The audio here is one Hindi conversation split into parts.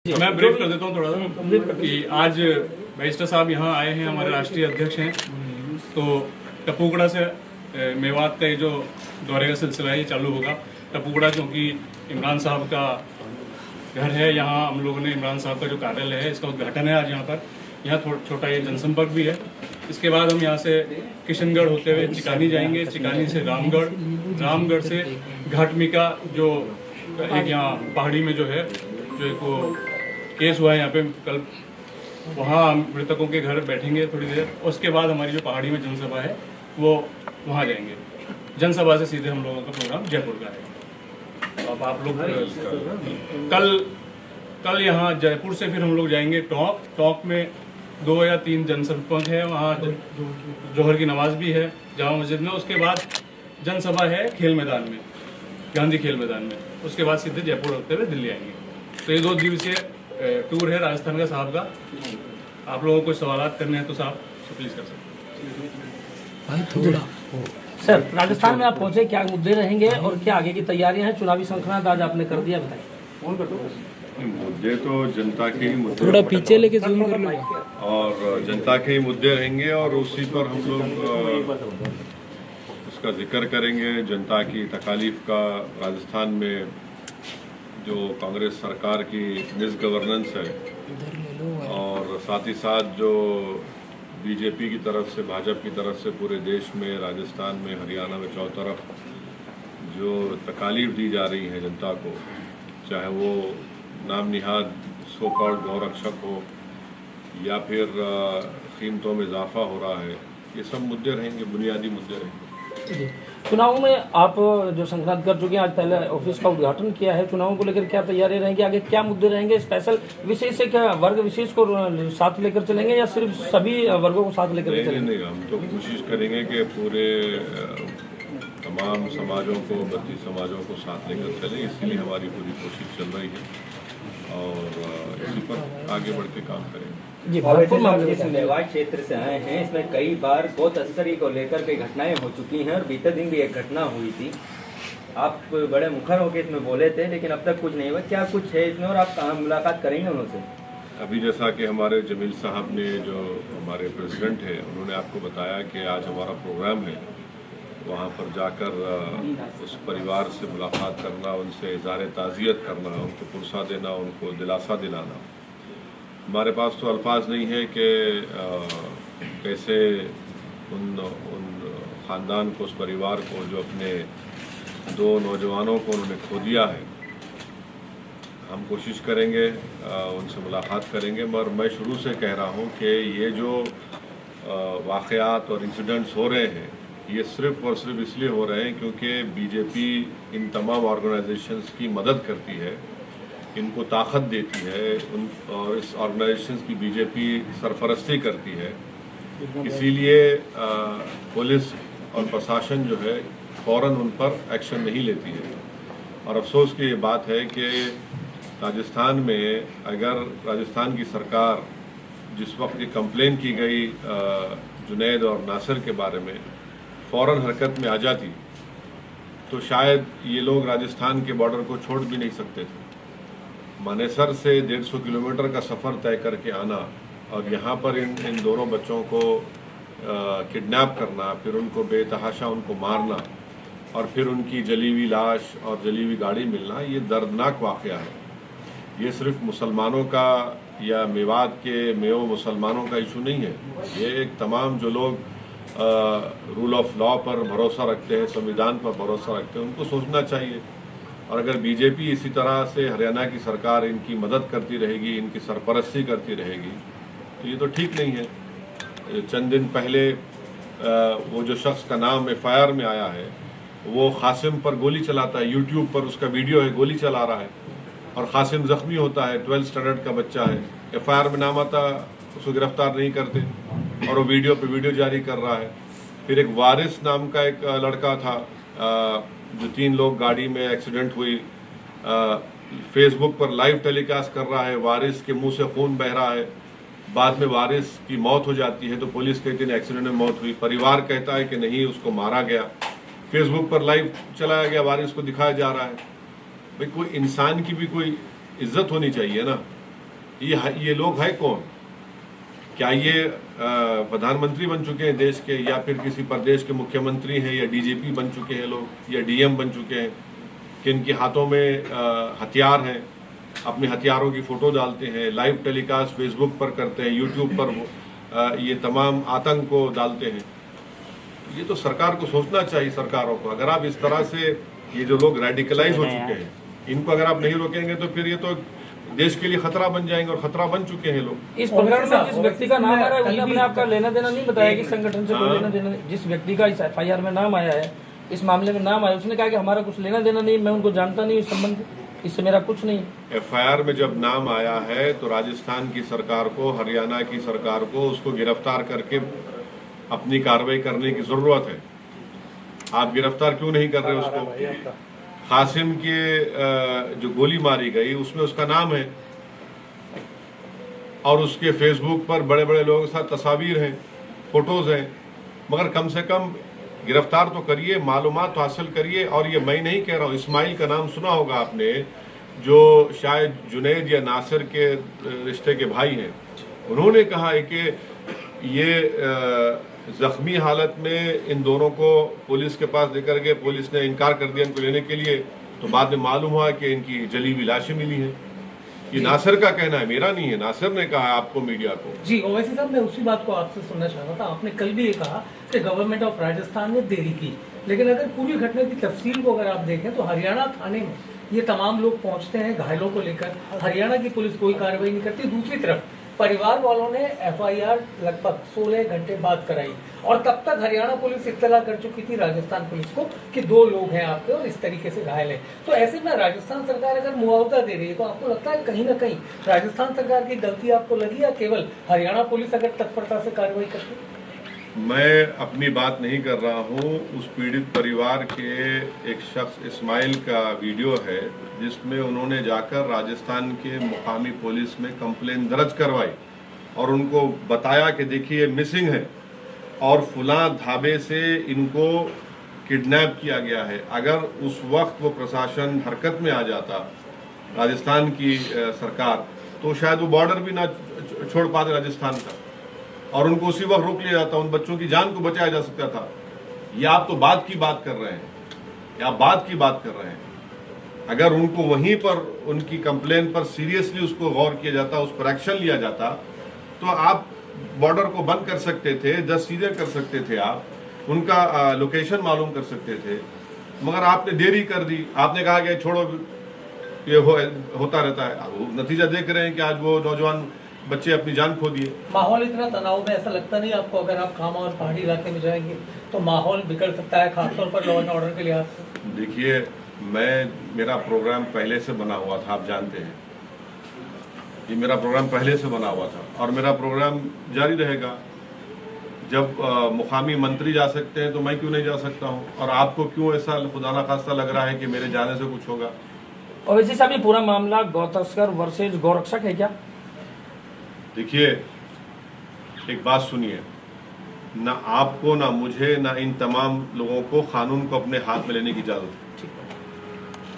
मैं ब्रीफ कर देता हूँ थोड़ा सा कि आज बैरिस्टर साहब यहाँ आए हैं, हमारे राष्ट्रीय अध्यक्ष हैं। तो टपूगड़ा से मेवात का ये जो दौरे का सिलसिला है ये चालू होगा। टपूगड़ा क्योंकि इमरान साहब का घर है, यहाँ हम लोगों ने इमरान साहब का जो कार्यालय है इसका उद्घाटन है आज यहाँ पर। यहाँ छोटा ये जनसंपर्क भी है। इसके बाद हम यहाँ से किशनगढ़ होते हुए चिकानी जाएंगे, चिकानी से रामगढ़, रामगढ़ से घाटमिका जो एक यहाँ पहाड़ी में जो है जो एक वो केस हुआ है यहाँ पे कल, वहाँ मृतकों के घर बैठेंगे थोड़ी देर। उसके बाद हमारी जो पहाड़ी में जनसभा है वो वहाँ जाएंगे। जनसभा से सीधे हम लोगों का प्रोग्राम जयपुर का है। अब आप लोग कल यहाँ जयपुर से फिर हम लोग जाएंगे टॉक में 2 या 3 जनसंपर्क है, वहाँ जोहर की नमाज भी है जामा मस्जिद में। उसके बाद जनसभा है खेल मैदान में, गांधी खेल मैदान में। उसके बाद सीधे जयपुर होते हुए दिल्ली आएंगे। तो ये 2 दिवसीय टूर है राजस्थान का साहब का। आप लोगों को सवालात करने हैं तो साहब प्लीज कर सकते हैं। सर, राजस्थान में आप पहुंचे, क्या मुद्दे रहेंगे और क्या आगे की तैयारियां हैं? चुनावी संक्रांत आज आपने कर दिया, बताइए। मुद्दे तो जनता के ही मुद्दे, थोड़ा पीछे लेके जूम कर लो, और जनता के ही मुद्दे रहेंगे और उसी पर हम लोग उसका जिक्र करेंगे। जनता की तकालीफ का राजस्थान में जो कांग्रेस सरकार की मिस गवर्नेंस है और साथ ही साथ जो बीजेपी की तरफ से, भाजपा की तरफ से पूरे देश में, राजस्थान में, हरियाणा में, चारों तरफ जो तकालीफ दी जा रही है जनता को, चाहे वो नाम निहाद सो कॉल्ड गौरक्षक हो या फिर कीमतों में इजाफा हो रहा है, ये सब मुद्दे रहेंगे, बुनियादी मुद्दे रहेंगे। चुनावों में आप जो संक्रांत कर चुके हैं, आज पहले ऑफिस का उद्घाटन किया है, चुनावों को लेकर क्या तैयारी रहेंगी, आगे क्या मुद्दे रहेंगे? स्पेशल विशेष से क्या वर्ग विशेष को साथ लेकर चलेंगे या सिर्फ सभी वर्गों को साथ लेकर चलेंगे? नहीं, हम तो कोशिश करेंगे कि पूरे तमाम समाजों को, 32 समाजों को साथ लेकर चले। इसीलिए हमारी पूरी कोशिश चल रही है और इसी पर आगे बढ़ के काम करेंगे। जी, जिस मेवात क्षेत्र से आए हैं, इसमें कई बार बहुत असरी को लेकर कई घटनाएं हो चुकी हैं और बीते दिन भी एक घटना हुई थी। आप बड़े मुखर होकर इसमें बोले थे, लेकिन अब तक कुछ नहीं हुआ। क्या कुछ है इसमें और आप कहाँ मुलाकात करेंगे उनसे? अभी जैसा कि हमारे जमील साहब ने, जो हमारे प्रेसिडेंट है, उन्होंने आपको बताया कि आज हमारा प्रोग्राम है, वहाँ पर जाकर उस परिवार से मुलाकात करना, उनसे इज़हार ताज़ियत करना, उनको पुरसा देना, उनको दिलासा दिलाना। हमारे पास तो अल्फाज नहीं है कि कैसे उन ख़ानदान को, उस परिवार को, जो अपने 2 नौजवानों को उन्होंने खो दिया है, हम कोशिश करेंगे उनसे मुलाकात करेंगे। मगर मैं शुरू से कह रहा हूँ कि ये जो वाक़यात और इंसिडेंट्स हो रहे हैं, ये सिर्फ़ और सिर्फ इसलिए हो रहे हैं क्योंकि बीजेपी इन तमाम ऑर्गेनाइजेशंस की मदद करती है, इनको ताकत देती है, और इस ऑर्गेनाइजेशंस की बीजेपी सरपरस्ती करती है। इसीलिए पुलिस और प्रशासन जो है फ़ौरन उन पर एक्शन नहीं लेती है। और अफसोस की ये बात है कि राजस्थान में अगर राजस्थान की सरकार, जिस वक्त ये कंप्लेन की गई जुनैद और नासिर के बारे में, फ़ौरन हरकत में आ जाती तो शायद ये लोग राजस्थान के बॉर्डर को छोड़ भी नहीं सकते थे। मानेसर से 150 किलोमीटर का सफ़र तय करके आना और यहाँ पर इन दोनों बच्चों को किडनैप करना, फिर उनको बेतहाशा उनको मारना और फिर उनकी जली हुई लाश और जली हुई गाड़ी मिलना, ये दर्दनाक वाक़या है। ये सिर्फ मुसलमानों का या मेवात के मेयो मुसलमानों का इशू नहीं है। ये एक तमाम जो लोग रूल ऑफ लॉ पर भरोसा रखते हैं, संविधान पर भरोसा रखते हैं, उनको सोचना चाहिए। और अगर बीजेपी इसी तरह से, हरियाणा की सरकार इनकी मदद करती रहेगी, इनकी सरपरस्ती करती रहेगी, तो ये तो ठीक नहीं है। चंद दिन पहले वो जो शख्स का नाम FIR में आया है, वो कासिम पर गोली चलाता है, यूट्यूब पर उसका वीडियो है, गोली चला रहा है और कासिम जख्मी होता है, 12th स्टैंडर्ड का बच्चा है। FIR में नाम आता, उसको गिरफ्तार नहीं करते और वो वीडियो पे वीडियो जारी कर रहा है। फिर एक वारिस नाम का एक लड़का था, जो 3 लोग गाड़ी में एक्सीडेंट हुई, फेसबुक पर लाइव टेलीकास्ट कर रहा है, वारिस के मुंह से खून बह रहा है। बाद में वारिस की मौत हो जाती है तो पुलिस कहती है एक्सीडेंट में मौत हुई, परिवार कहता है कि नहीं, उसको मारा गया। फेसबुक पर लाइव चलाया गया, वारिस को दिखाया जा रहा है। भाई, कोई इंसान की भी कोई इज्जत होनी चाहिए ना। ये लोग है कौन? क्या ये प्रधानमंत्री बन चुके हैं देश के, या फिर किसी प्रदेश के मुख्यमंत्री हैं, या डीजीपी बन चुके हैं लोग, या डीएम बन चुके हैं कि इनके हाथों में हथियार हैं, अपने हथियारों की फोटो डालते हैं, लाइव टेलीकास्ट फेसबुक पर करते हैं, यूट्यूब पर ये तमाम आतंक को डालते हैं। ये तो सरकार को सोचना चाहिए, सरकारों को। अगर आप इस तरह से ये जो लोग रेडिकलाइज हो चुके हैं, इनको अगर आप नहीं रोकेंगे तो फिर ये तो देश के लिए खतरा बन जाएंगे, और खतरा बन चुके हैं लोग। इस प्रकरण में जिस व्यक्ति का नाम आ रहा है उसने अपने आपका लेना देना नहीं बताया कि संगठन से कोई लेना देना। जिस व्यक्ति का इस एफआईआर में नाम आया है, इस मामले में नाम आया, उसने कहा कि हमारा कुछ लेना देना नहीं, मैं उनको जानता नहीं, इस संबंध इससे मेरा कुछ नहीं। एफआईआर में जब नाम आया है तो राजस्थान की सरकार को, हरियाणा की सरकार को उसको गिरफ्तार करके अपनी कार्रवाई करने की जरूरत है। आप गिरफ्तार क्यों नहीं कर रहे उसको? कासिम के जो गोली मारी गई उसमें उसका नाम है, और उसके फेसबुक पर बड़े बड़े लोगों के साथ तस्वीर हैं, फोटोज हैं। मगर कम से कम गिरफ्तार तो करिए, मालूमात तो हासिल करिए। और ये मैं नहीं कह रहा हूँ, इस्माइल का नाम सुना होगा आपने, जो शायद जुनैद या नासिर के रिश्ते के भाई हैं। उन्होंने कहा है कि ये जख्मी हालत में इन दोनों को पुलिस के पास लेकर गए, पुलिस ने इनकार कर दिया इनको लेने के लिए, तो बाद में मालूम हुआ कि इनकी जली हुई लाशें मिली हैं। ये नासिर का कहना है, मेरा नहीं है, नासिर ने कहा आपको, मीडिया को। जी ओवैसी साहब, मैं उसी बात को आपसे सुनना चाह रहा था। आपने कल भी ये कहा कि गवर्नमेंट ऑफ राजस्थान ने देरी की, लेकिन अगर पूरी घटना की तफसील को अगर आप देखें तो हरियाणा थाने में ये तमाम लोग पहुंचते हैं घायलों को लेकर, हरियाणा की पुलिस कोई कार्रवाई नहीं करती। दूसरी तरफ परिवार वालों ने एफआईआर लगभग 16 घंटे बाद कराई, और तब तक हरियाणा पुलिस इत्तला कर चुकी थी राजस्थान पुलिस को कि 2 लोग हैं आपके और इस तरीके से घायल हैं। तो ऐसे में राजस्थान सरकार अगर मुआवजा दे रही है तो आपको लगता है कहीं ना कहीं राजस्थान सरकार की गलती आपको लगी, या केवल हरियाणा पुलिस अगर तत्परता से कार्रवाई करती? मैं अपनी बात नहीं कर रहा हूँ। उस पीड़ित परिवार के एक शख्स इस्माइल का वीडियो है जिसमें उन्होंने जाकर राजस्थान के मुकामी पुलिस में कंप्लेन दर्ज करवाई और उनको बताया कि देखिए मिसिंग है और फुला ढाबे से इनको किडनैप किया गया है। अगर उस वक्त वो प्रशासन हरकत में आ जाता, राजस्थान की सरकार, तो शायद वो बॉर्डर भी ना छोड़ पाते राजस्थान का, और उनको उसी वक्त रोक लिया जाता, उन बच्चों की जान को बचाया जा सकता था। ये आप तो बात की बात कर रहे हैं, या बात की बात कर रहे हैं। अगर उनको वहीं पर उनकी कंप्लेन पर सीरियसली उसको गौर किया जाता, उस पर एक्शन लिया जाता, तो आप बॉर्डर को बंद कर सकते थे, 10 चीजें कर सकते थे, आप उनका लोकेशन मालूम कर सकते थे। मगर आपने देरी कर दी, आपने कहा कि छोड़ो ये होता रहता है। नतीजा देख रहे हैं कि आज वो नौजवान बच्चे अपनी जान खो दिए। माहौल इतना तनाव में, ऐसा लगता नहीं आपको अगर आप खामा और पहाड़ी इलाके में जाएंगे तो माहौल बिगड़ सकता है, खासतौर पर लॉ एंड ऑर्डर के लिहाज से? देखिए, मेरा प्रोग्राम पहले से बना हुआ था, आप जानते हैं, ये मेरा प्रोग्राम पहले से बना हुआ था और मेरा प्रोग्राम जारी रहेगा। जब मुकामी मंत्री जा सकते हैं तो मैं क्यों नहीं जा सकता हूं? और आपको क्यों ऐसा खुदा ना खास्ता लग रहा है कि मेरे जाने से कुछ होगा? ओवैसी साहब, ये पूरा मामला गौ तस्कर वर्सेज गौरक्षक है क्या? देखिए, एक बात सुनिए, ना आपको, ना मुझे, ना इन तमाम लोगों को कानून को अपने हाथ में लेने की इजाजत है।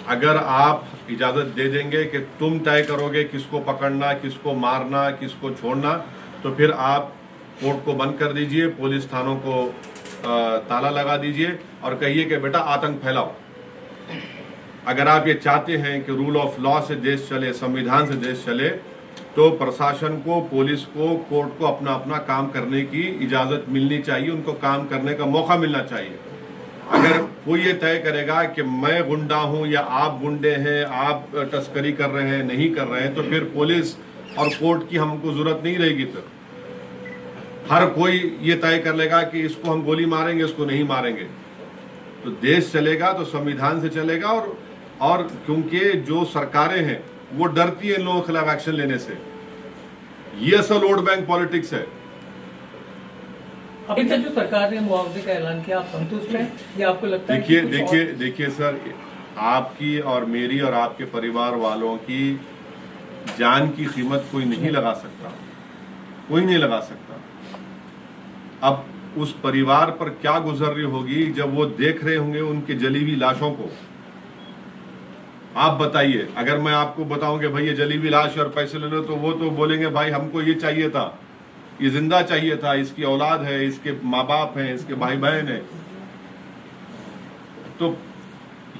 अगर आप इजाजत दे देंगे कि तुम तय करोगे किसको पकड़ना, किसको मारना, किसको छोड़ना, तो फिर आप कोर्ट को बंद कर दीजिए, पुलिस थानों को ताला लगा दीजिए और कहिए कि बेटा आतंक फैलाओ। अगर आप ये चाहते हैं कि रूल ऑफ लॉ से देश चले, संविधान से देश चले, तो प्रशासन को, पुलिस को, कोर्ट को अपना अपना काम करने की इजाजत मिलनी चाहिए, उनको काम करने का मौका मिलना चाहिए। अगर कोई ये तय करेगा कि मैं गुंडा हूं या आप गुंडे हैं, आप तस्करी कर रहे हैं, नहीं कर रहे हैं, तो फिर पुलिस और कोर्ट की हमको जरूरत नहीं रहेगी। फिर हर कोई ये तय कर लेगा कि इसको हम गोली मारेंगे, इसको नहीं मारेंगे, तो देश चलेगा तो संविधान से चलेगा। और क्योंकि जो सरकारें हैं वो डरती है इन लोगों के खिलाफ एक्शन लेने से। ये असल वोट बैंक पॉलिटिक्स है। अभी तक जो सरकार ने मुआवजे का ऐलान किया, आप संतुष्ट हैं या आपको लगता है? देखिए सर, आपकी और मेरी और आपके परिवार वालों की जान की कीमत कोई नहीं लगा सकता, कोई नहीं लगा सकता। अब उस परिवार पर क्या गुजर रही होगी जब वो देख रहे होंगे उनकी जली हुई लाशों को। आप बताइए, अगर मैं आपको बताऊं कि भाई ये जली हुई लाश और पैसे ले लो, तो वो तो बोलेंगे भाई हमको ये चाहिए था, ये जिंदा चाहिए था, इसकी औलाद है, इसके माँ बाप हैं, इसके भाई बहन है। तो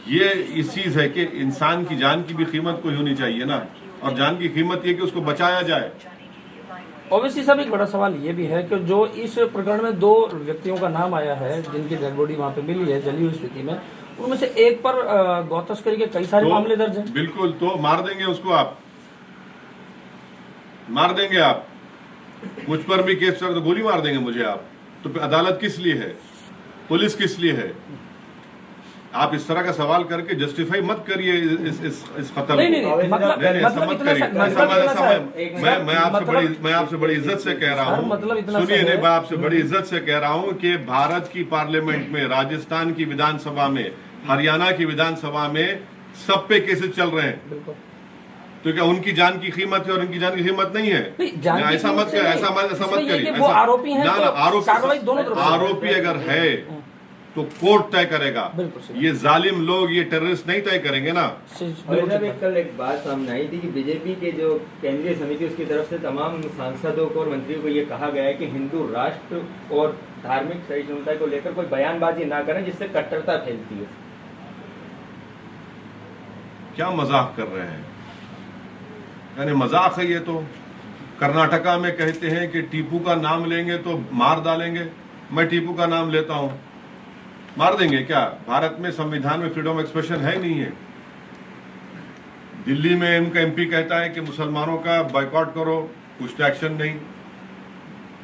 ये इस चीज है कि इंसान की जान की भी कीमत कोई होनी चाहिए ना, और जान की कीमत ये कि उसको बचाया जाए। ओवैसी साहब, एक बड़ा सवाल ये भी है कि जो इस प्रकरण में 2 व्यक्तियों का नाम आया है जिनकी डेड बॉडी वहां पे मिली है जली हुई स्थिति में, उनमें से एक पर गौ तस्करी के कई सारे मामले दर्ज हैं। बिल्कुल, तो मार देंगे उसको, आप मार देंगे, आप मुझ पर भी केस चल तो गोली मार देंगे मुझे आप। तो अदालत किस लिए है, पुलिस किस लिए है? आप इस तरह का सवाल करके जस्टिफाई मत करिए इस कत्ल को। नहीं, मतलब मत करिए। मैं आपसे बड़ी इज्जत से कह रहा हूँ, सुनिए, नहीं, मैं आपसे बड़ी इज्जत से कह रहा हूँ कि भारत की पार्लियामेंट में, राजस्थान की विधानसभा में, हरियाणा की विधानसभा में सब पे केसेस चल रहे हैं। तो क्या उनकी जान की कीमत है और उनकी जान की कीमत नहीं है? ऐसा मत करिए, ऐसा मत करिए। आरोपी अगर है तो कोर्ट तय करेगा, ये जालिम लोग, ये टेररिस्ट नहीं तय करेंगे ना। कल एक बात सामने आई थी कि बीजेपी के जो केंद्रीय समिति उसकी तरफ से तमाम सांसदों को और मंत्रियों को ये कहा गया है कि हिंदू राष्ट्र और धार्मिक सहिष्णुता को लेकर कोई बयानबाजी ना करें जिससे कट्टरता फैलती है। क्या मजाक कर रहे हैं? यानी मजाक है ये तो। कर्नाटका में कहते हैं कि टीपू का नाम लेंगे तो मार डालेंगे। मैं टीपू का नाम लेता हूं, मार देंगे क्या? भारत में संविधान में फ्रीडम ऑफ एक्सप्रेशन है नहीं है। दिल्ली में उनका एमपी कहता है कि मुसलमानों का बॉयकॉट करो, कुछ एक्शन नहीं।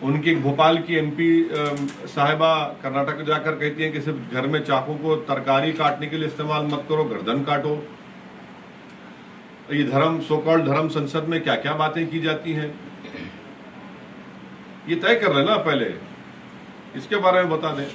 उनकी भोपाल की एमपी साहिबा कर्नाटक जाकर कहती हैं कि सिर्फ घर में चाकू को तरकारी काटने के लिए इस्तेमाल मत करो, गर्दन काटो। ये धर्म, सो कॉल्ड धर्म संसद में क्या क्या बातें की जाती हैं, ये तय कर रहे ना, पहले इसके बारे में बता दें।